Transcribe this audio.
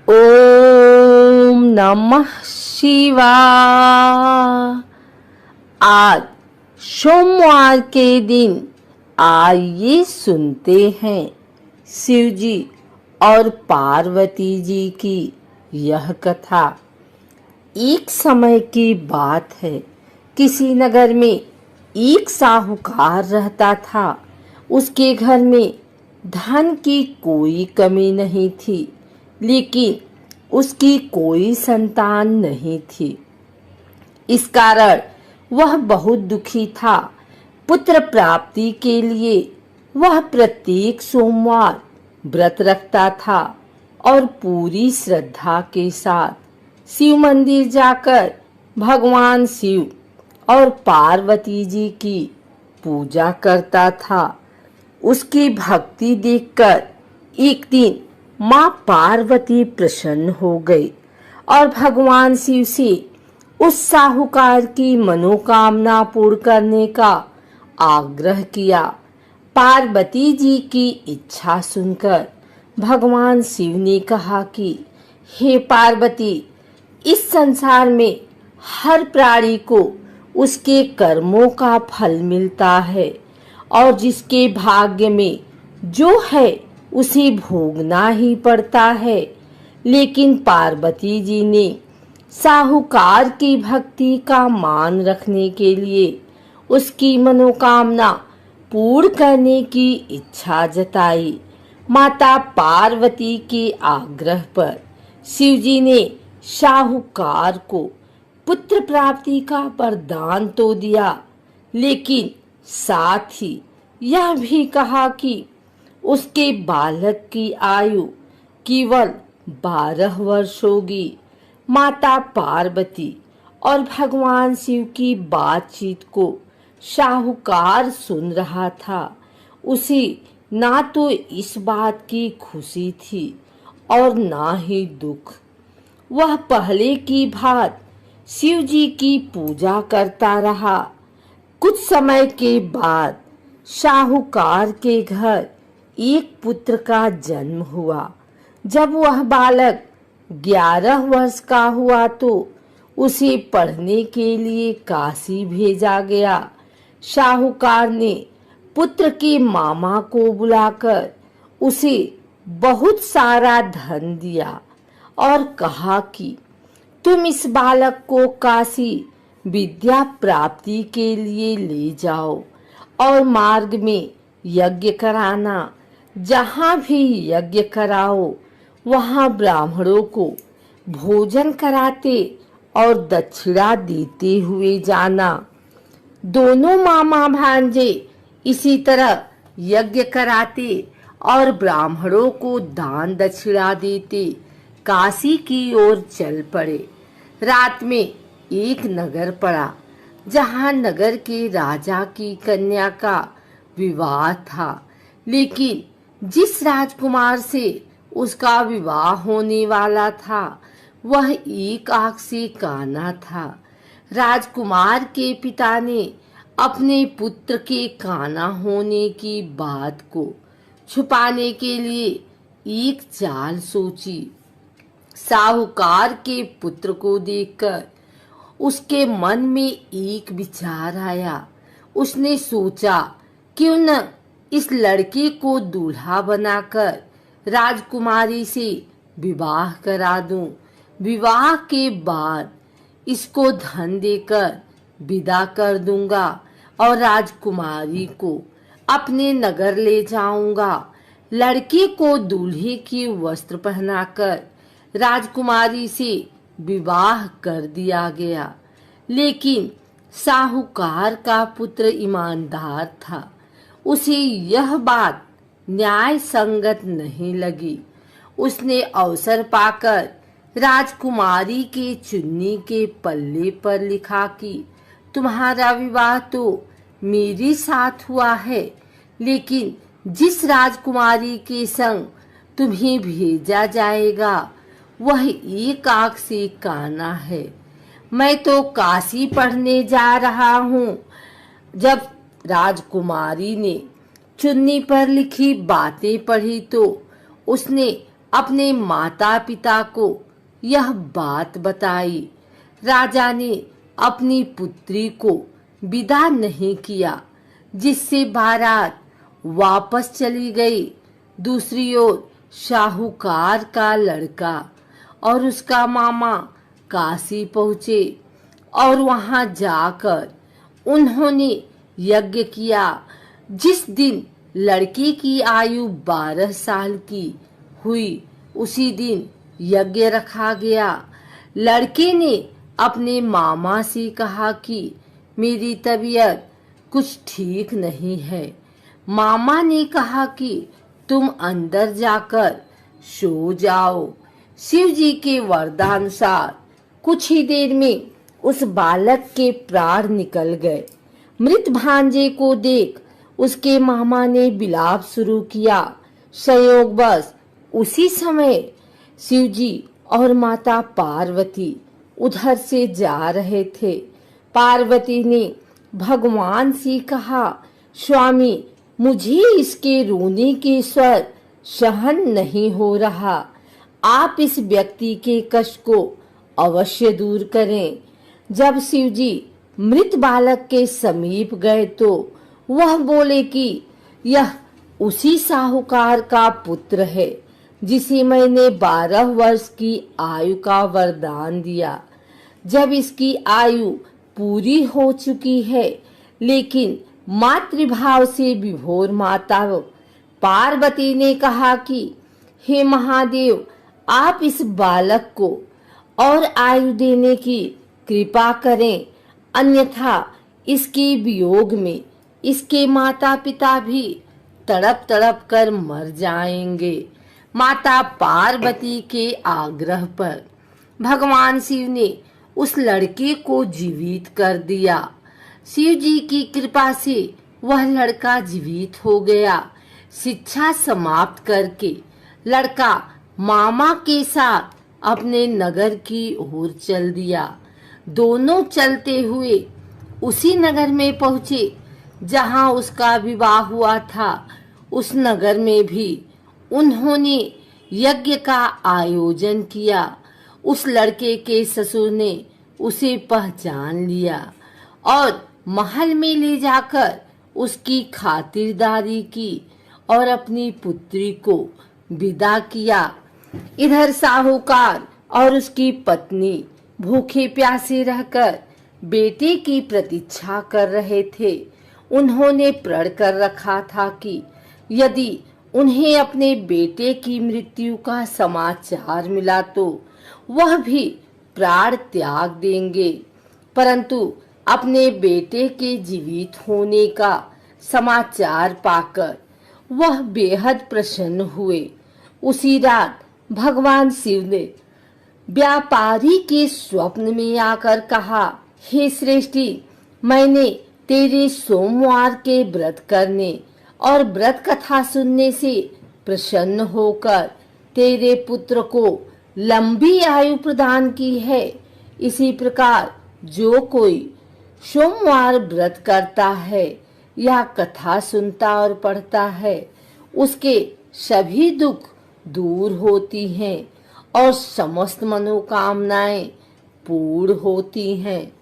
ओम नमः शिवाय। आज सोमवार के दिन आइए सुनते हैं शिव जी और पार्वती जी की यह कथा। एक समय की बात है, किसी नगर में एक साहूकार रहता था। उसके घर में धन की कोई कमी नहीं थी, लेकिन उसकी कोई संतान नहीं थी। इस कारण वह बहुत दुखी था। पुत्र प्राप्ति के लिए वह प्रत्येक सोमवार व्रत रखता था और पूरी श्रद्धा के साथ शिव मंदिर जाकर भगवान शिव और पार्वती जी की पूजा करता था। उसकी भक्ति देखकर एक दिन माँ पार्वती प्रसन्न हो गई और भगवान शिव से उस साहूकार की मनोकामना पूर्ण करने का आग्रह किया। पार्वती जी की इच्छा सुनकर भगवान शिव ने कहा कि हे पार्वती, इस संसार में हर प्राणी को उसके कर्मों का फल मिलता है और जिसके भाग्य में जो है उसे भोगना ही पड़ता है। लेकिन पार्वती जी ने साहूकार की भक्ति का मान रखने के लिए उसकी मनोकामना पूर्ण करने की इच्छा जताई। माता पार्वती के आग्रह पर शिव जी ने साहूकार को पुत्र प्राप्ति का वरदान तो दिया, लेकिन साथ ही यह भी कहा कि उसके बालक की आयु केवल 12 वर्ष होगी। माता पार्वती और भगवान शिव की बातचीत को साहूकार सुन रहा था। उसे ना तो इस बात की खुशी थी और ना ही दुख। वह पहले की भांति शिव जी की पूजा करता रहा। कुछ समय के बाद साहूकार के घर एक पुत्र का जन्म हुआ। जब वह बालक 11 वर्ष का हुआ तो उसे पढ़ने के लिए काशी भेजा गया। साहूकार ने पुत्र के मामा को बुलाकर उसे बहुत सारा धन दिया और कहा कि तुम इस बालक को काशी विद्या प्राप्ति के लिए ले जाओ और मार्ग में यज्ञ कराना। जहाँ भी यज्ञ कराओ वहाँ ब्राह्मणों को भोजन कराते और दक्षिणा देते हुए जाना। दोनों मामा भांजे इसी तरह यज्ञ कराते और ब्राह्मणों को दान दक्षिणा देते काशी की ओर चल पड़े। रात में एक नगर पड़ा, जहाँ नगर के राजा की कन्या का विवाह था, लेकिन जिस राजकुमार से उसका विवाह होने वाला था वह एक आंख से काना था। राजकुमार के पिता ने अपने पुत्र के काना होने की बात को छुपाने के लिए एक चाल सोची। साहूकार के पुत्र को देखकर उसके मन में एक विचार आया। उसने सोचा, क्यों न इस लड़के को दूल्हा बनाकर राजकुमारी से विवाह करा दूं। विवाह के बाद इसको धन देकर विदा कर दूंगा और राजकुमारी को अपने नगर ले जाऊंगा। लड़के को दूल्हे के वस्त्र पहनाकर राजकुमारी से विवाह कर दिया गया। लेकिन साहूकार का पुत्र ईमानदार था। उसे यह बात न्याय संगत नहीं लगी। उसने अवसर पाकर राजकुमारी के चुन्नी के पल्ले पर लिखा कि तुम्हारा विवाह तो मेरे साथ हुआ है, लेकिन जिस राजकुमारी के संग तुम्हें भेजा जाएगा वह एक आंख से काना है। मैं तो काशी पढ़ने जा रहा हूँ। जब राजकुमारी ने चुन्नी पर लिखी बातें पढ़ी तो उसने अपने माता पिता को यह बात बताई। राजा ने अपनी पुत्री को विदा नहीं किया, जिससे बारात वापस चली गई। दूसरी ओर शाहूकार का लड़का और उसका मामा काशी पहुंचे और वहां जाकर उन्होंने यज्ञ किया। जिस दिन लड़के की आयु 12 साल की हुई, उसी दिन यज्ञ रखा गया। लड़के ने अपने मामा से कहा कि मेरी तबीयत कुछ ठीक नहीं है। मामा ने कहा कि तुम अंदर जाकर सो जाओ। शिव जी के वरदानुसार कुछ ही देर में उस बालक के प्राण निकल गए। मृत भांजे को देख उसके मामा ने विलाप शुरू किया। संयोगवश उसी समय शिव जी और माता पार्वती उधर से जा रहे थे। पार्वती ने भगवान से कहा, स्वामी, मुझे इसके रोने के स्वर सहन नहीं हो रहा। आप इस व्यक्ति के कष्ट को अवश्य दूर करें। जब शिव जी मृत बालक के समीप गए तो वह बोले कि यह उसी साहूकार का पुत्र है जिसे मैंने 12 वर्ष की आयु का वरदान दिया। जब इसकी आयु पूरी हो चुकी है, लेकिन मातृभाव से विभोर माता पार्वती ने कहा कि हे महादेव, आप इस बालक को और आयु देने की कृपा करें, अन्यथा इसके वियोग में इसके माता पिता भी तड़प तड़प कर मर जाएंगे। माता पार्वती के आग्रह पर भगवान शिव ने उस लड़के को जीवित कर दिया। शिव जी की कृपा से वह लड़का जीवित हो गया। शिक्षा समाप्त करके लड़का मामा के साथ अपने नगर की ओर चल दिया। दोनों चलते हुए उसी नगर में पहुंचे जहां उसका विवाह हुआ था। उस नगर में भी उन्होंने यज्ञ का आयोजन किया। उस लड़के के ससुर ने उसे पहचान लिया और महल में ले जाकर उसकी खातिरदारी की और अपनी पुत्री को विदा किया। इधर साहूकार और उसकी पत्नी भूखे प्यासे रहकर बेटे की प्रतीक्षा कर रहे थे। उन्होंने प्रण कर रखा था कि यदि उन्हें अपने बेटे की मृत्यु का समाचार मिला तो वह भी प्राण त्याग देंगे। परंतु अपने बेटे के जीवित होने का समाचार पाकर वह बेहद प्रसन्न हुए। उसी रात भगवान शिव ने व्यापारी के स्वप्न में आकर कहा, हे श्रेष्ठी, मैंने तेरे सोमवार के व्रत करने और व्रत कथा सुनने से प्रसन्न होकर तेरे पुत्र को लंबी आयु प्रदान की है। इसी प्रकार जो कोई सोमवार व्रत करता है या कथा सुनता और पढ़ता है, उसके सभी दुख दूर होती हैं और समस्त मनोकामनाएं पूर्ण होती हैं।